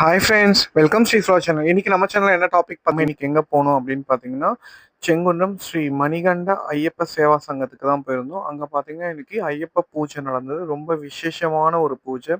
Hi friends, welcome Sri flow channel. இன்னைக்கு நம்ம சேனல்ல என்ன டாபிக் பார்த்து இன்னைக்கு எங்கே போனோம் அப்படின்னு பார்த்தீங்கன்னா, செங்குன்றம் ஸ்ரீ மணிகண்ட ஐயப்ப சேவா சங்கத்துக்கு தான் போயிருந்தோம். அங்கே பார்த்தீங்கன்னா இன்னைக்கு ஐயப்ப பூஜை நடந்தது. ரொம்ப விசேஷமான ஒரு பூஜை.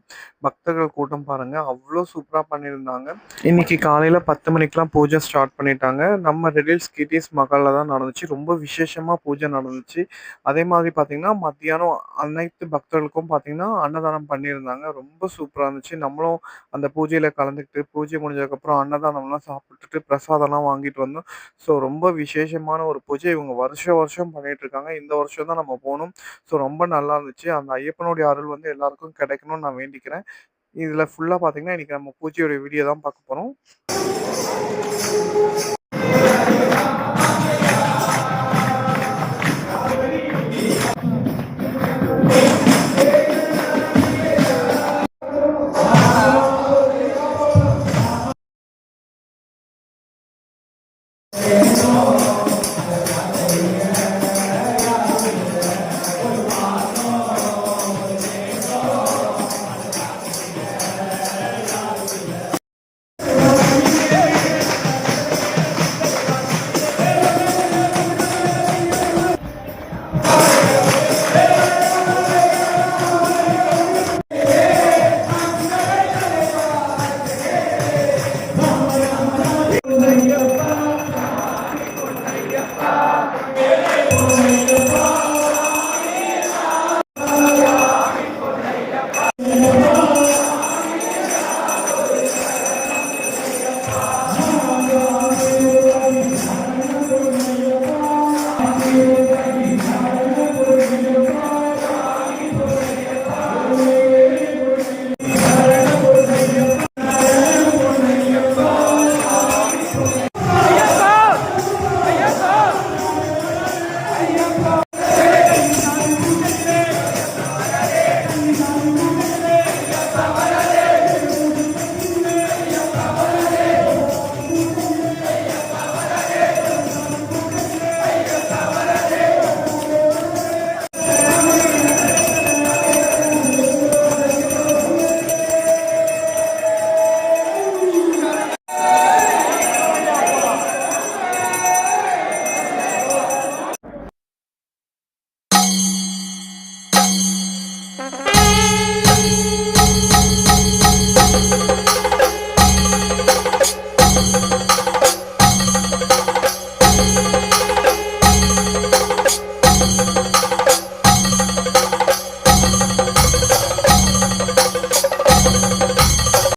பக்தர்கள் கூட்டம் பாருங்க, அவ்வளோ சூப்பராக பண்ணியிருந்தாங்க. இன்னைக்கு காலையில் 10 மணிக்கெலாம் பூஜை ஸ்டார்ட் பண்ணிட்டாங்க. நம்ம ரெடில்ஸ் கிட்டீஸ் மகாலில் தான் நடந்துச்சு. ரொம்ப விசேஷமாக பூஜை நடந்துச்சு. அதே மாதிரி பார்த்தீங்கன்னா மத்தியானம் அனைத்து பக்தர்களுக்கும் பார்த்தீங்கன்னா அன்னதானம் பண்ணியிருந்தாங்க. ரொம்ப சூப்பராக இருந்துச்சு. நம்மளும் அந்த பூஜையில கலந்துக்கிட்டு, பூஜை முடிஞ்சதுக்கப்புறம் அன்னதானம்லாம் சாப்பிட்டுட்டு, பிரசாதம்லாம் வாங்கிட்டு வந்தோம். ஸோ ரொம்ப விசேஷமான ஒரு பூஜை. இவங்க வருஷம் வருஷம் பண்ணிட்டுருக்காங்க. இந்த வருஷம் தான் நம்ம போனோம். ஸோ ரொம்ப நல்லா இருந்துச்சு. அந்த ஐயப்பனுடைய அருள் வந்து எல்லாருக்கும் கிடைக்கணும்னு நான் வேண்டிக்கிறேன். இதில ஃபுல்லா பார்த்தீங்கன்னா, இன்னைக்கு நம்ம பூஜையோட வீடியோ தான் பார்க்க போறோம்.